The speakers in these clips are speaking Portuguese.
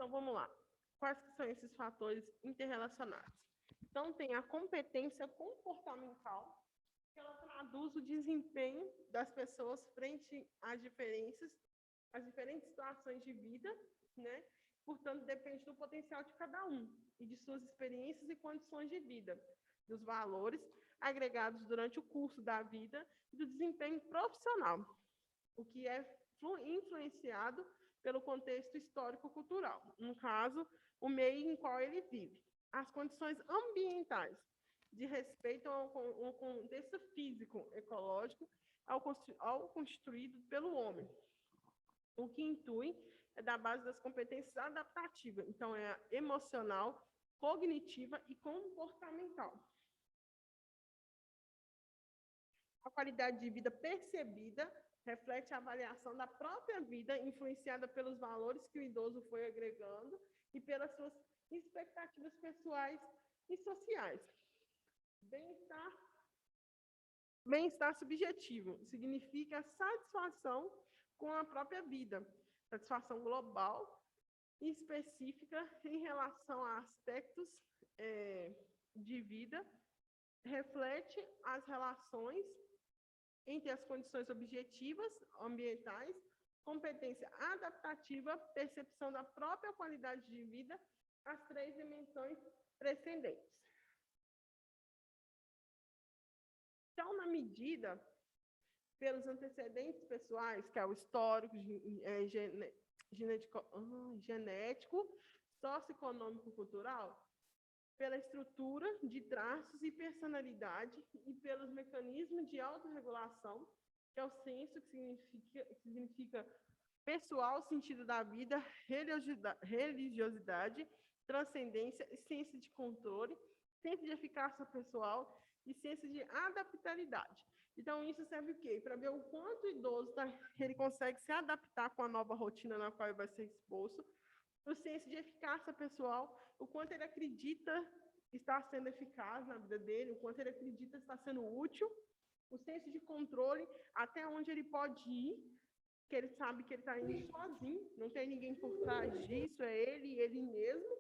Então, vamos lá. Quais que são esses fatores interrelacionados? Então, tem a competência comportamental, que ela traduz o desempenho das pessoas frente às diferentes situações de vida, né? Portanto, depende do potencial de cada um e de suas experiências e condições de vida, dos valores agregados durante o curso da vida e do desempenho profissional, o que é influenciado pelo contexto histórico-cultural, no caso, o meio em qual ele vive. As condições ambientais, de respeito ao contexto físico, ecológico, ao constituído pelo homem, o que intui é da base das competências adaptativas, então é a emocional, cognitiva e comportamental. A qualidade de vida percebida reflete a avaliação da própria vida, influenciada pelos valores que o idoso foi agregando e pelas suas expectativas pessoais e sociais. Bem-estar subjetivo significa satisfação com a própria vida, satisfação global e específica em relação a aspectos de vida, reflete as relações entre as condições objetivas, ambientais, competência adaptativa, percepção da própria qualidade de vida, as três dimensões precedentes. Então, na medida, pelos antecedentes pessoais, que é o histórico, genético, socioeconômico, cultural, pela estrutura de traços e personalidade e pelos mecanismos de autorregulação, que é o senso, que significa pessoal, sentido da vida, religiosidade, transcendência, ciência de controle, ciência de eficácia pessoal e ciência de adaptabilidade. Então, isso serve o quê? Para ver o quanto o idoso ele consegue se adaptar com a nova rotina na qual ele vai ser exposto, o senso de eficácia pessoal, o quanto ele acredita estar sendo eficaz na vida dele, o quanto ele acredita estar sendo útil, o senso de controle, até onde ele pode ir, que ele sabe que ele está indo sozinho, não tem ninguém por trás disso, é ele mesmo.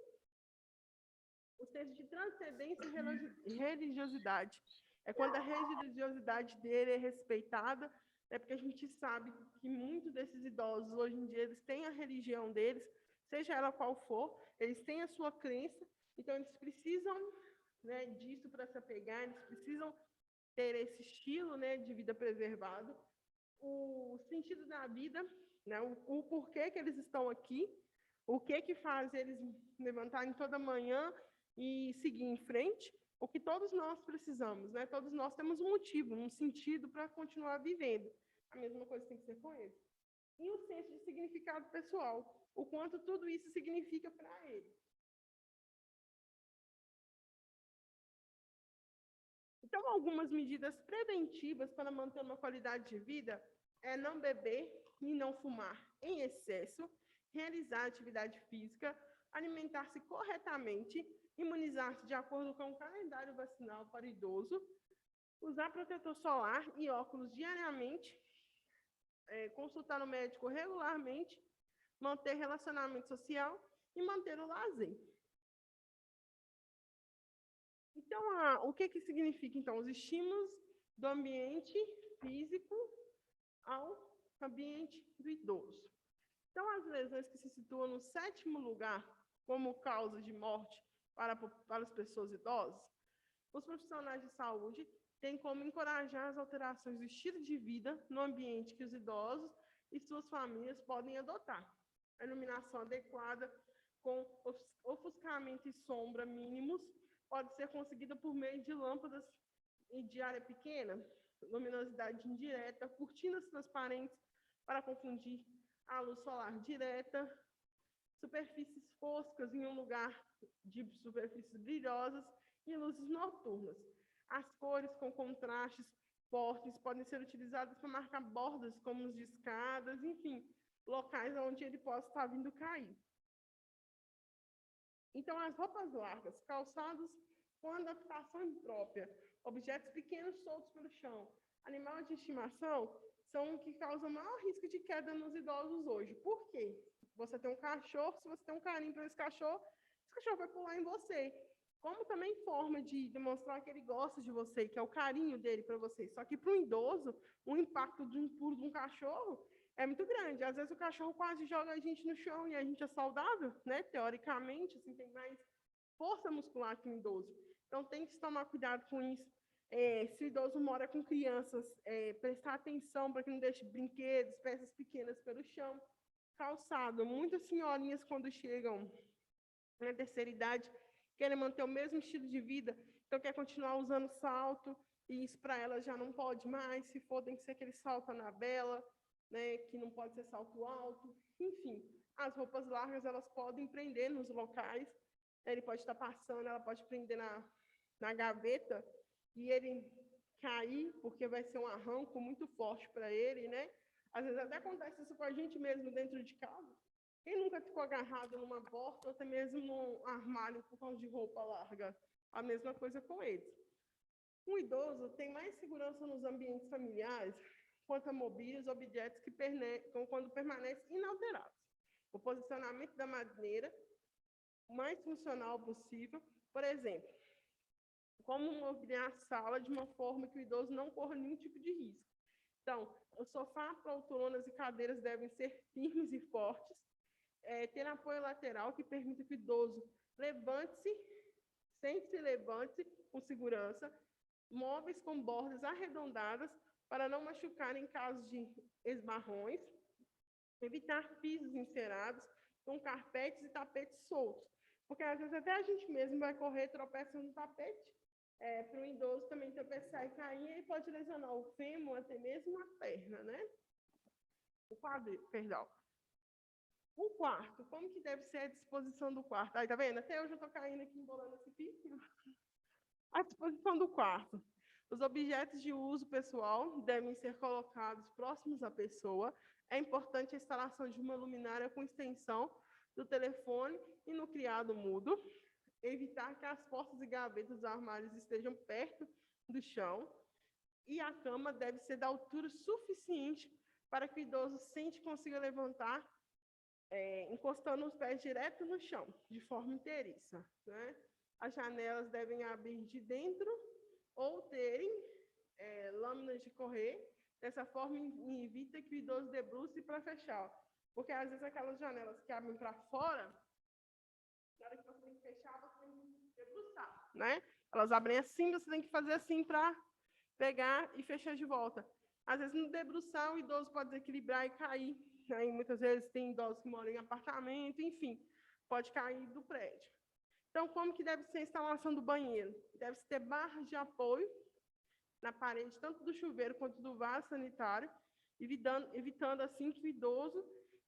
O senso de transcendência e religiosidade. É quando a religiosidade dele é respeitada, é porque a gente sabe que muitos desses idosos, hoje em dia, eles têm a religião deles, seja ela qual for, eles têm a sua crença, então eles precisam, né, disso para se apegar, eles precisam ter esse estilo, né, de vida preservado, o sentido da vida, né, o porquê que eles estão aqui, o que faz eles levantarem toda manhã e seguir em frente, o que todos nós precisamos, né? Todos nós temos um motivo, um sentido para continuar vivendo. A mesma coisa tem que ser com eles. E o senso de significado pessoal, o quanto tudo isso significa para ele. Então, algumas medidas preventivas para manter uma qualidade de vida é não beber e não fumar em excesso, realizar atividade física, alimentar-se corretamente, imunizar-se de acordo com o calendário vacinal para idoso, usar protetor solar e óculos diariamente, consultar o médico regularmente, manter relacionamento social e manter o lazer. Então, o que significa, então, os estímulos do ambiente físico ao ambiente do idoso? Então, as lesões que se situam no 7º lugar como causa de morte para as pessoas idosas, os profissionais de saúde têm como encorajar as alterações do estilo de vida no ambiente que os idosos e suas famílias podem adotar. A iluminação adequada, com ofuscamento e sombra mínimos, pode ser conseguida por meio de lâmpadas de área pequena, luminosidade indireta, cortinas transparentes para confundir a luz solar direta, superfícies foscas em um lugar de superfícies brilhosas e luzes noturnas. As cores com contrastes fortes podem ser utilizadas para marcar bordas como os de escadas, enfim, locais onde ele possa estar vindo cair. Então, as roupas largas, calçados com adaptação imprópria, objetos pequenos soltos pelo chão, animais de estimação, são o que causam maior risco de queda nos idosos hoje. Por quê? você tem um cachorro, se você tem um carinho por esse cachorro vai pular em você. Como também forma de demonstrar que ele gosta de você, que é o carinho dele para você. Só que para um idoso, o impacto de um pulo de um cachorro é muito grande. Às vezes o cachorro quase joga a gente no chão e a gente é saudável, né? Teoricamente, assim, tem mais força muscular que um idoso. Então tem que tomar cuidado com isso. Se o idoso mora com crianças, prestar atenção para que não deixe brinquedos, peças pequenas pelo chão. Calçado. Muitas senhorinhas, quando chegam na terceira idade, querem manter o mesmo estilo de vida, então quer continuar usando salto, e isso para elas já não pode mais, se for, tem que ser aquele salto anabela, né, que não pode ser salto alto, enfim. As roupas largas, elas podem prender nos locais, ele pode estar passando, ela pode prender na gaveta, e ele cair, porque vai ser um arranco muito forte para ele, né? Às vezes até acontece isso com a gente mesmo dentro de casa. Quem nunca ficou agarrado numa porta ou até mesmo num armário por causa de roupa larga? A mesma coisa com eles. Um idoso tem mais segurança nos ambientes familiares quanto a mobílias, objetos que quando permanecem inalterados. O posicionamento da maneira o mais funcional possível, por exemplo, como mobiliar a sala de uma forma que o idoso não corra nenhum tipo de risco. Então, o sofá, poltronas e cadeiras devem ser firmes e fortes, ter apoio lateral que permita que o idoso levante-se, sempre se levante com segurança, móveis com bordas arredondadas para não machucar em caso de esbarrões, evitar pisos encerados com carpetes e tapetes soltos, porque às vezes até a gente mesmo vai correr, tropeça no tapete, para o idoso também tropeçar e cair, e pode lesionar o fêmur, até mesmo a perna, né? O quadril, perdão. O quarto, como que deve ser a disposição do quarto? Aí, tá vendo? Até hoje eu estou caindo aqui, embolando esse pico. A disposição do quarto. Os objetos de uso pessoal devem ser colocados próximos à pessoa. É importante a instalação de uma luminária com extensão do telefone e no criado mudo. Evitar que as portas e gavetas dos armários estejam perto do chão. E a cama deve ser da altura suficiente para que o idoso sente e consiga levantar, encostando os pés direto no chão, de forma inteiriça, né? As janelas devem abrir de dentro ou terem lâminas de correr. Dessa forma, evita que o idoso debruce para fechar. Porque, às vezes, aquelas janelas que abrem para fora, na hora que você tem que fechar, você tem que debruçar, né? Elas abrem assim, você tem que fazer assim para pegar e fechar de volta. Às vezes, no debruçar, o idoso pode desequilibrar e cair. Aí, muitas vezes, tem idosos que moram em apartamento, enfim, pode cair do prédio. Então, como que deve ser a instalação do banheiro? Deve ter barras de apoio na parede, tanto do chuveiro quanto do vaso sanitário, evitando assim que o idoso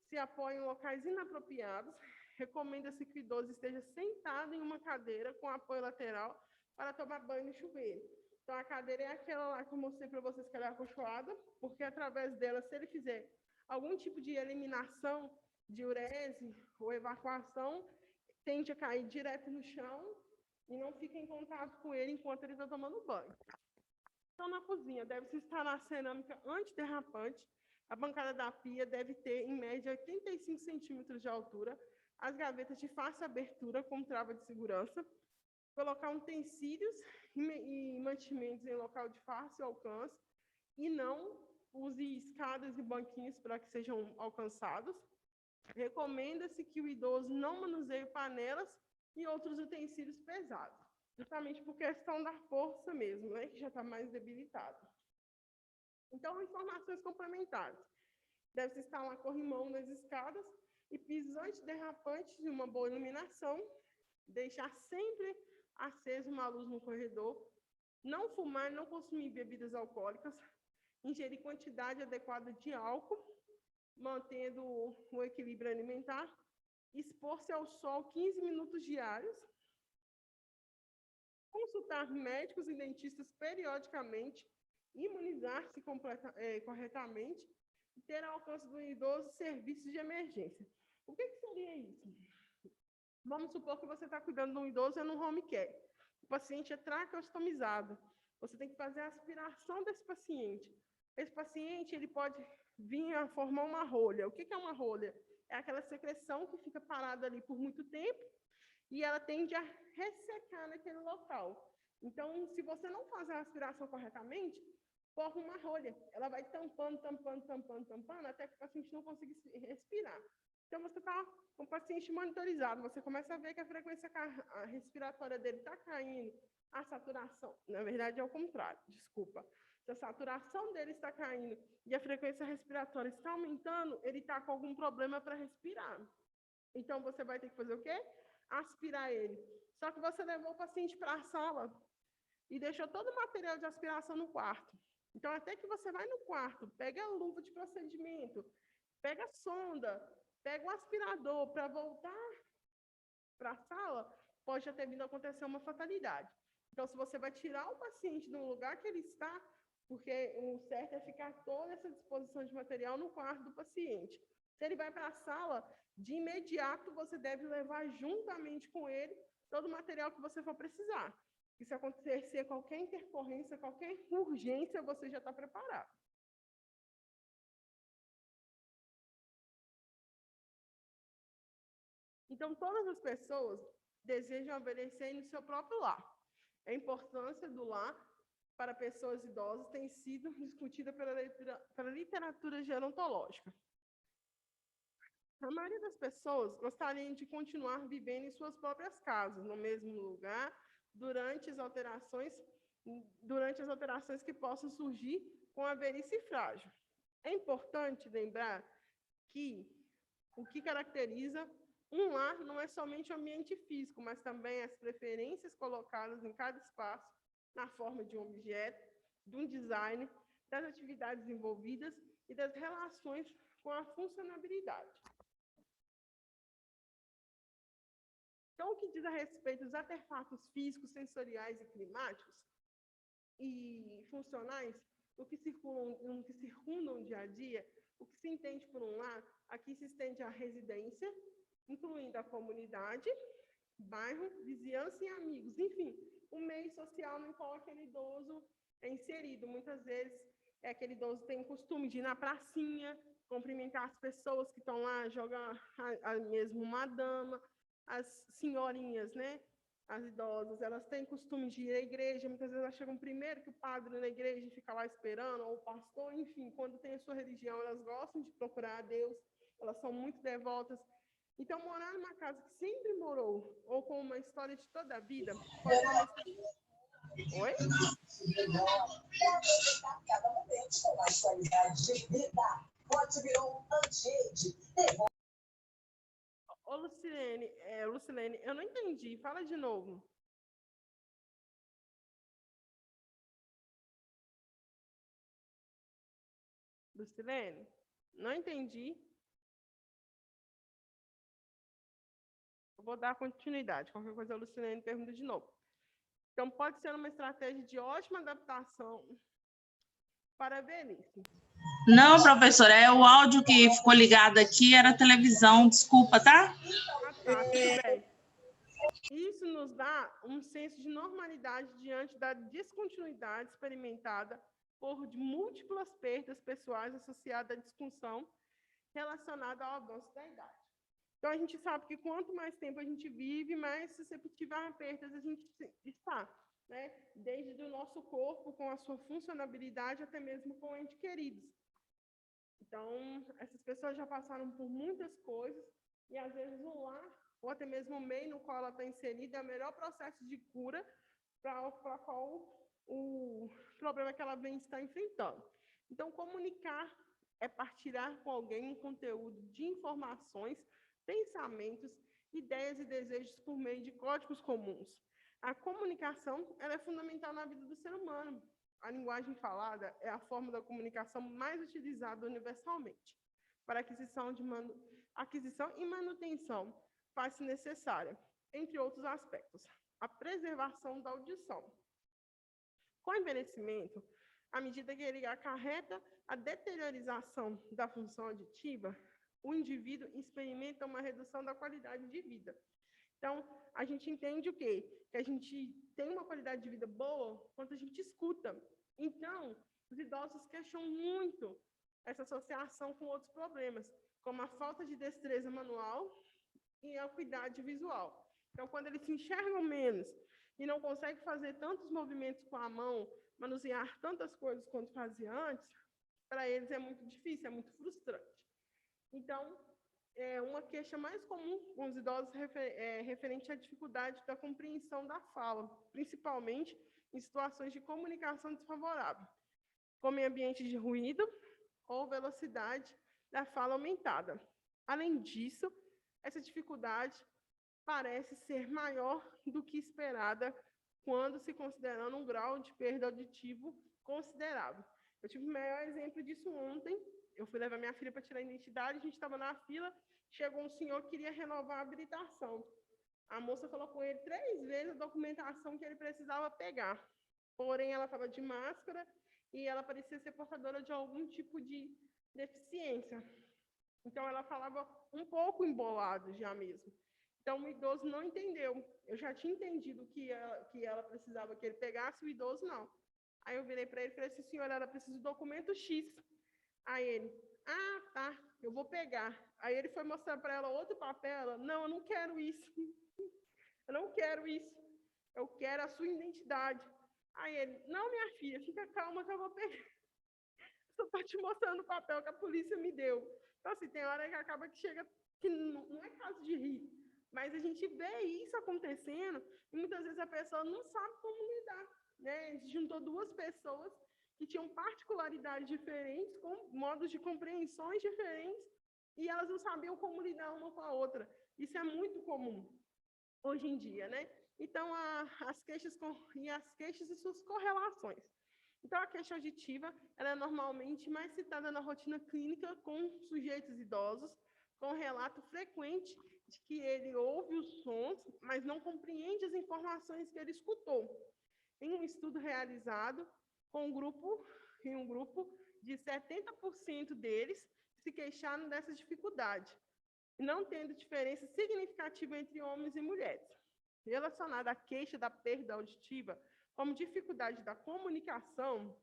se apoie em locais inapropriados. Recomenda-se que o idoso esteja sentado em uma cadeira com apoio lateral para tomar banho no chuveiro. Então, a cadeira é aquela lá que eu mostrei para vocês, que ela é acolchoada, porque através dela, se ele fizer algum tipo de eliminação de urese ou evacuação, tende a cair direto no chão e não fica em contato com ele enquanto ele está tomando banho. Então, na cozinha, deve-se instalar cerâmica antiderrapante. A bancada da pia deve ter, em média, 85 centímetros de altura. As gavetas de fácil abertura com trava de segurança. Colocar utensílios e mantimentos em local de fácil alcance. E não use escadas e banquinhos para que sejam alcançados. Recomenda-se que o idoso não manuseie panelas e outros utensílios pesados, justamente por questão da força mesmo, né, que já está mais debilitado. Então, informações complementares. Deve-se instalar corrimão nas escadas e pisos antiderrapantes de uma boa iluminação, deixar sempre acesa uma luz no corredor, não fumar, não consumir bebidas alcoólicas, ingerir quantidade adequada de álcool, mantendo o equilíbrio alimentar, expor-se ao sol 15 minutos diários, consultar médicos e dentistas periodicamente, imunizar-se corretamente e ter ao alcance do idoso serviços de emergência. O que seria isso? Vamos supor que você está cuidando de um idoso no home care. O paciente é traqueostomizado. Você tem que fazer a aspiração desse paciente. Esse paciente ele pode vir a formar uma rolha. O que é uma rolha? é aquela secreção que fica parada ali por muito tempo e ela tende a ressecar naquele local. Então, se você não fazer a aspiração corretamente, forma uma rolha. Ela vai tampando, até que o paciente não consiga respirar. Então, você está com o paciente monitorizado, você começa a ver que a frequência respiratória dele está caindo, a saturação, na verdade é o contrário, desculpa. Se a saturação dele está caindo e a frequência respiratória está aumentando, ele está com algum problema para respirar. Então, você vai ter que fazer o quê? Aspirar ele. Só que você levou o paciente para a sala e deixou todo o material de aspiração no quarto. Então, até que você vai no quarto, pega a luva de procedimento, pega a sonda, pega o aspirador para voltar para a sala, pode já ter vindo a acontecer uma fatalidade. Então, se você vai tirar o paciente do lugar que ele está, porque o certo é ficar toda essa disposição de material no quarto do paciente. Se ele vai para a sala, de imediato você deve levar juntamente com ele todo o material que você for precisar. E se acontecer qualquer intercorrência, qualquer urgência, você já está preparado. Então, todas as pessoas desejam envelhecer no seu próprio lar. A importância do lar para pessoas idosas tem sido discutida pela literatura gerontológica. A maioria das pessoas gostariam de continuar vivendo em suas próprias casas, no mesmo lugar, durante as alterações que possam surgir com a velhice frágil. É importante lembrar que o que caracteriza um lar não é somente o ambiente físico, mas também as preferências colocadas em cada espaço, na forma de um objeto, de um design, das atividades envolvidas e das relações com a funcionabilidade. Então, o que diz a respeito dos artefatos físicos, sensoriais e climáticos e funcionais, o que circundam o dia a dia, o que se entende por um lar, aqui se estende a residência, incluindo a comunidade, bairro, vizinhança e amigos, enfim, o meio social no qual aquele idoso é inserido. Muitas vezes, aquele idoso tem o costume de ir na pracinha, cumprimentar as pessoas que estão lá, jogar mesmo uma dama, as senhorinhas, né? As idosas, elas têm costume de ir à igreja, muitas vezes elas chegam primeiro que o padre na igreja e fica lá esperando, ou o pastor, enfim, quando tem a sua religião, elas gostam de procurar a Deus, elas são muito devotas. Então, morar numa casa que sempre morou, ou com uma história de toda a vida, pode ser uma... Oi? Cada momento com mais qualidade de vida. Pode virar um ambiente. Ô, Lucilene, eu não entendi. Fala de novo. Lucilene, não entendi. Eu vou dar continuidade. Qualquer coisa, a Lucilene pergunta de novo. Então, pode ser uma estratégia de ótima adaptação para a velhice. Não, professora, é o áudio que ficou ligado aqui, era a televisão, desculpa, tá? Tá, tudo bem. Isso nos dá um senso de normalidade diante da descontinuidade experimentada por múltiplas perdas pessoais associadas à disfunção relacionada ao avanço da idade. Então, a gente sabe que quanto mais tempo a gente vive, mais susceptível a perdas a gente está, né? Desde o nosso corpo, com a sua funcionabilidade, até mesmo com entes queridos. Então, essas pessoas já passaram por muitas coisas e, às vezes, o lar, ou até mesmo o meio no qual ela está inserida, é o melhor processo de cura para qual o problema que ela vem está enfrentando. Então, comunicar é partilhar com alguém um conteúdo de informações, pensamentos, ideias e desejos por meio de códigos comuns. A comunicação ela é fundamental na vida do ser humano. A linguagem falada é a forma da comunicação mais utilizada universalmente. Para aquisição e manutenção faz-se necessária, entre outros aspectos, a preservação da audição. Com o envelhecimento, à medida que ele acarreta a deteriorização da função auditiva, o indivíduo experimenta uma redução da qualidade de vida. Então, a gente entende o quê? Que a gente tem uma qualidade de vida boa quando a gente escuta. Então, os idosos questionam muito essa associação com outros problemas, como a falta de destreza manual e a acuidade visual. Então, quando eles se enxergam menos e não conseguem fazer tantos movimentos com a mão, manusear tantas coisas quanto fazia antes, para eles é muito difícil, é muito frustrante. Então, uma queixa mais comum com os idosos referente à dificuldade da compreensão da fala, principalmente em situações de comunicação desfavorável, como em ambientes de ruído ou velocidade da fala aumentada. Além disso, essa dificuldade parece ser maior do que esperada quando se considerando um grau de perda auditivo considerável. Eu tive o maior exemplo disso ontem. Eu fui levar minha filha para tirar a identidade, a gente estava na fila, chegou um senhor que queria renovar a habilitação. A moça falou com ele 3 vezes a documentação que ele precisava pegar. Porém, ela estava de máscara e ela parecia ser portadora de algum tipo de deficiência. Então, ela falava um pouco embolado já mesmo. Então, o idoso não entendeu. Eu já tinha entendido que ela precisava que ele pegasse, o idoso não. Aí eu virei para ele e falei assim, senhora, ela precisa do documento X. Aí ele, tá, eu vou pegar. Aí ele foi mostrar para ela outro papel, ela, não, eu não quero isso. Eu não quero isso. Eu quero a sua identidade. Aí ele, não, minha filha, fica calma que eu vou pegar. Só estou te mostrando o papel que a polícia me deu. Então, assim, tem hora que acaba que chega, que não é caso de rir, mas a gente vê isso acontecendo e muitas vezes a pessoa não sabe como lidar, né? A gente juntou 2 pessoas que tinham particularidades diferentes, com modos de compreensões diferentes, e elas não sabiam como lidar uma com a outra. Isso é muito comum hoje em dia, né? Então, as queixas e suas correlações. Então, a queixa auditiva ela é normalmente mais citada na rotina clínica com sujeitos idosos, com relato frequente de que ele ouve os sons, mas não compreende as informações que ele escutou. Em um estudo realizado em um grupo de 70% deles se queixaram dessa dificuldade, não tendo diferença significativa entre homens e mulheres. Relacionada à queixa da perda auditiva como dificuldade da comunicação,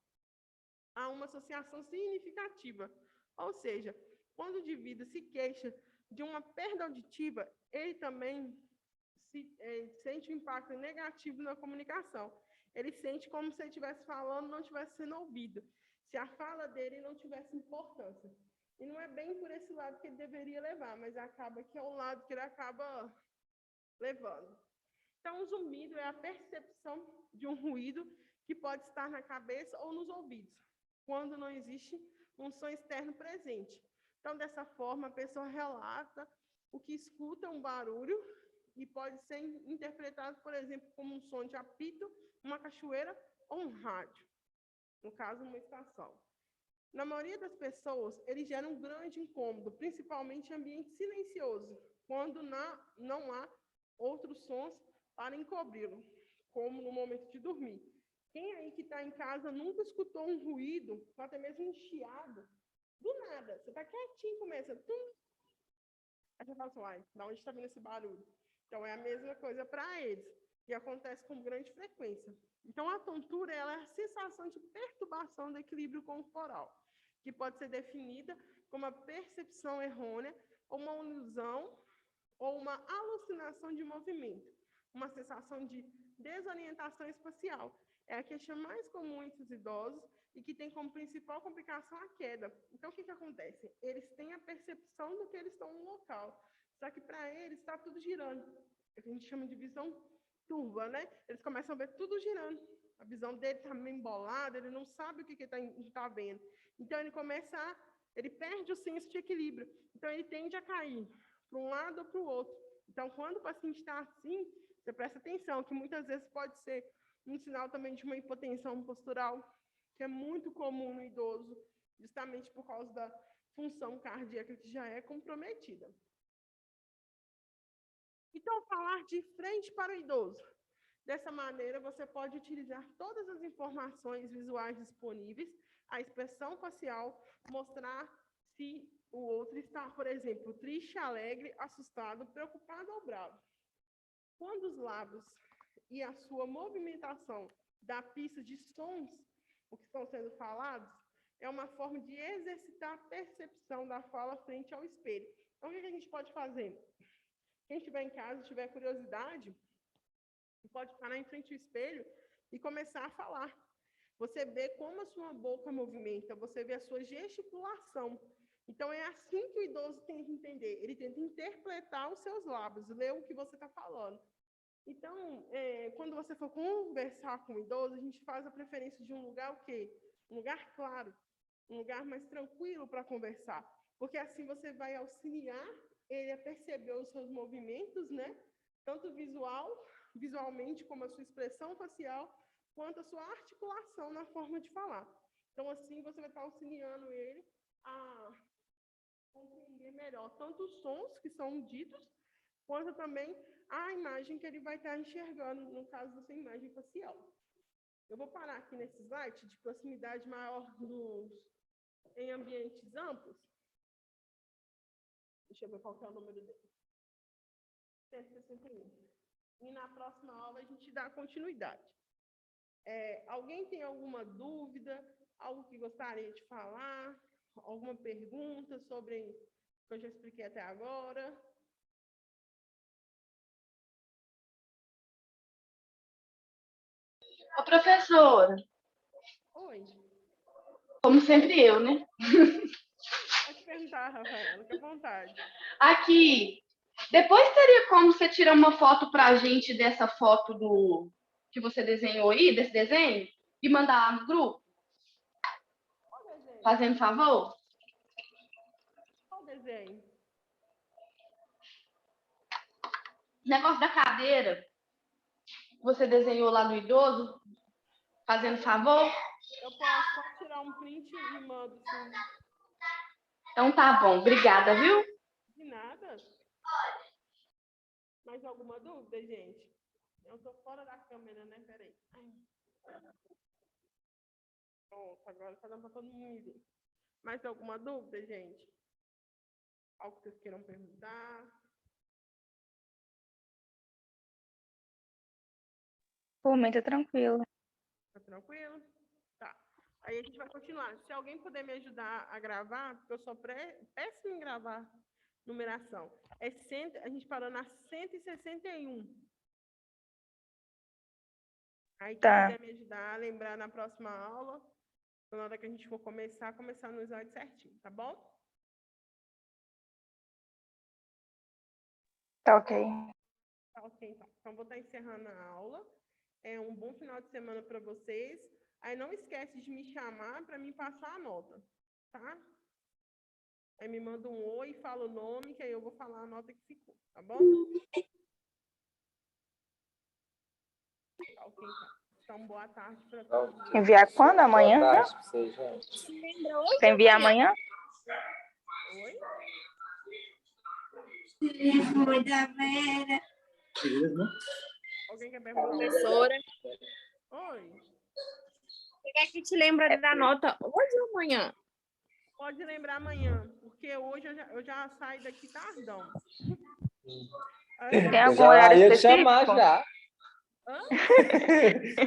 há uma associação significativa. Ou seja, quando o indivíduo se queixa de uma perda auditiva, ele também sente um impacto negativo na comunicação. Ele sente como se ele estivesse falando e não estivesse sendo ouvido, se a fala dele não tivesse importância. E não é bem por esse lado que ele deveria levar, mas acaba que é o lado que ele acaba levando. Então, o zumbido é a percepção de um ruído que pode estar na cabeça ou nos ouvidos, quando não existe um som externo presente. Então, dessa forma, a pessoa relata o que escuta um barulho e pode ser interpretado, por exemplo, como um som de apito, uma cachoeira ou um rádio, no caso, uma estação. Na maioria das pessoas, ele gera um grande incômodo, principalmente em ambiente silencioso, quando não há outros sons para encobri-lo, como no momento de dormir. Quem aí que está em casa nunca escutou um ruído, ou até mesmo um chiado, do nada, você está quietinho, começa... Tum. Aí você fala assim, uai, da onde está vindo esse barulho? Então, é a mesma coisa para eles, e acontece com grande frequência. Então, a tontura ela é a sensação de perturbação do equilíbrio corporal, que pode ser definida como a percepção errônea, ou uma ilusão, ou uma alucinação de movimento, uma sensação de desorientação espacial. É a queixa mais comum entre os idosos e que tem como principal complicação a queda. Então, o que acontece? Eles têm a percepção do que eles estão no local, só que para eles está tudo girando. É o que a gente chama de visão turva, né? Eles começam a ver tudo girando. A visão dele está meio embolada, ele não sabe o que ele está vendo. Então, ele perde o senso de equilíbrio. Então, ele tende a cair para um lado ou para o outro. Então, quando o paciente está assim, você presta atenção, que muitas vezes pode ser um sinal também de uma hipotensão postural, que é muito comum no idoso, justamente por causa da função cardíaca que já é comprometida. Então, falar de frente para o idoso. Dessa maneira, você pode utilizar todas as informações visuais disponíveis, a expressão facial, mostrar se o outro está, por exemplo, triste, alegre, assustado, preocupado ou bravo. Quando os lábios e a sua movimentação dá pista de sons, o que estão sendo falados, é uma forma de exercitar a percepção da fala frente ao espelho. Então, o que a gente pode fazer? Quem estiver em casa, tiver curiosidade, pode parar em frente ao espelho e começar a falar. Você vê como a sua boca movimenta, você vê a sua gesticulação. Então, é assim que o idoso tem que entender. Ele tenta interpretar os seus lábios, ler o que você está falando. Então, quando você for conversar com o idoso, a gente faz a preferência de um lugar o quê? Um lugar claro, um lugar mais tranquilo para conversar. Porque assim você vai auxiliar ele a perceber os seus movimentos, né? Tanto visualmente, como a sua expressão facial, quanto a sua articulação na forma de falar. Então, assim, você vai estar auxiliando ele a compreender melhor tanto os sons que são ditos, quanto também a imagem que ele vai estar enxergando, no caso da sua imagem facial. Eu vou parar aqui nesse slide de proximidade maior em ambientes amplos. Deixa eu ver qual que é o número dele. 161. E na próxima aula a gente dá continuidade. Alguém tem alguma dúvida, algo que gostaria de falar, alguma pergunta sobre o que eu já expliquei até agora? Ô, professora. Oi. Como sempre eu, né? Pode perguntar, Rafaela, fica à vontade. Aqui, depois teria como você tirar uma foto pra gente dessa foto que você desenhou aí, desse desenho, e mandar lá no grupo? Qual desenho? Fazendo favor? Qual desenho? Negócio da cadeira, que você desenhou lá no idoso, fazendo favor? Eu posso só tirar um print e mando, sim. Então tá bom, obrigada, viu? De nada. Mais alguma dúvida, gente? Eu tô fora da câmera, né? Peraí. Pronto, agora tá dando pra todo mundo. Mais alguma dúvida, gente? Algo que vocês queiram perguntar? Por mim, tá tranquilo. Tá tranquilo? Tá. Aí a gente vai continuar. Se alguém puder me ajudar a gravar, porque eu sou péssima em gravar numeração. A gente parou na 161. Aí quem Tá. puder me ajudar a lembrar na próxima aula, na hora que a gente for começar no slide certinho, tá bom? Tá ok. Tá ok, então. Então, vou estar encerrando a aula. Um bom final de semana para vocês. Aí não esquece de me chamar para me passar a nota, tá? Aí me manda um oi, fala o nome, que aí eu vou falar a nota que ficou, tá bom? Tá ok, então. Então, boa tarde para todos. Enviar quando? Amanhã? Boa tarde pra vocês, gente. Você envia amanhã? Oi? Telefone da Vera. Alguém quer perguntar? Professora, Oi? você quer que te lembre da nota hoje ou amanhã? Pode lembrar amanhã, porque hoje eu já saio daqui tardão. Tem Eu algum já horário ia te específico? chamar já. Hã?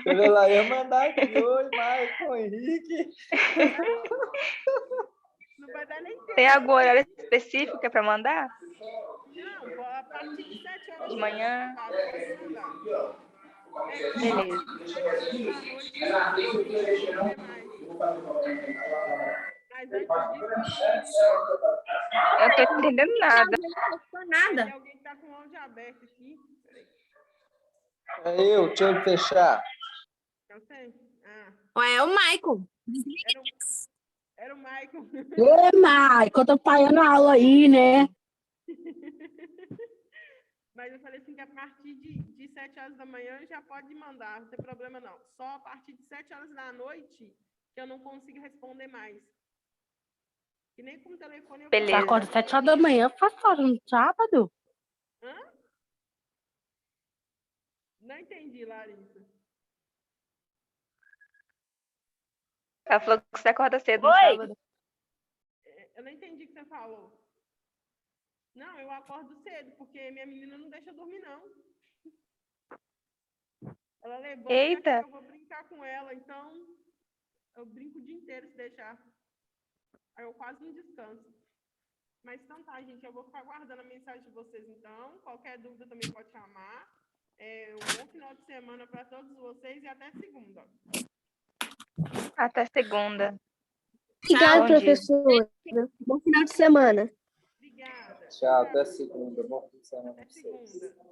Eu lá ia mandar aqui. Oi, Maicon, Henrique. Não vai dar nem tempo. Tem algum horário específico que é para mandar? Não, a partir de 7 horas De manhã? da tarde, pode mandar. Beleza. Mas antes disso, manda uma mensagem. Eu não tô entendendo nada. Não postou Tem nada. alguém que tá com o áudio aberto aqui. Peraí. É eu, deixa eu fechar. Não sei. Ah, Ué, é o Michael. era o Maicon. Ê, Maico, eu tô pagando aula aí, né? Mas eu falei assim que a partir de 7 horas da manhã já pode mandar, não tem problema não. Só a partir de 7 horas da noite que eu não consigo responder mais. Que nem com o telefone eu Beleza. Você acorda 7 horas da manhã, faz hora no sábado? Hã? Não entendi, Larissa. Ela falou que você acorda cedo no Oi. sábado. Eu não entendi o que você falou. Não, eu acordo cedo, porque minha menina não deixa eu dormir, não. Ela levanta, Eita. eu vou brincar com ela, então eu brinco o dia inteiro se deixar. Aí eu quase não descanso. Mas então tá, gente, eu vou ficar aguardando a mensagem de vocês então. Qualquer dúvida também pode chamar. Um bom final de semana para todos vocês e até segunda. Até segunda. Obrigada, Bom dia. professora. Bom final de semana. Obrigada. Tchau, até segunda. Bom fim de semana Até pra vocês. segunda.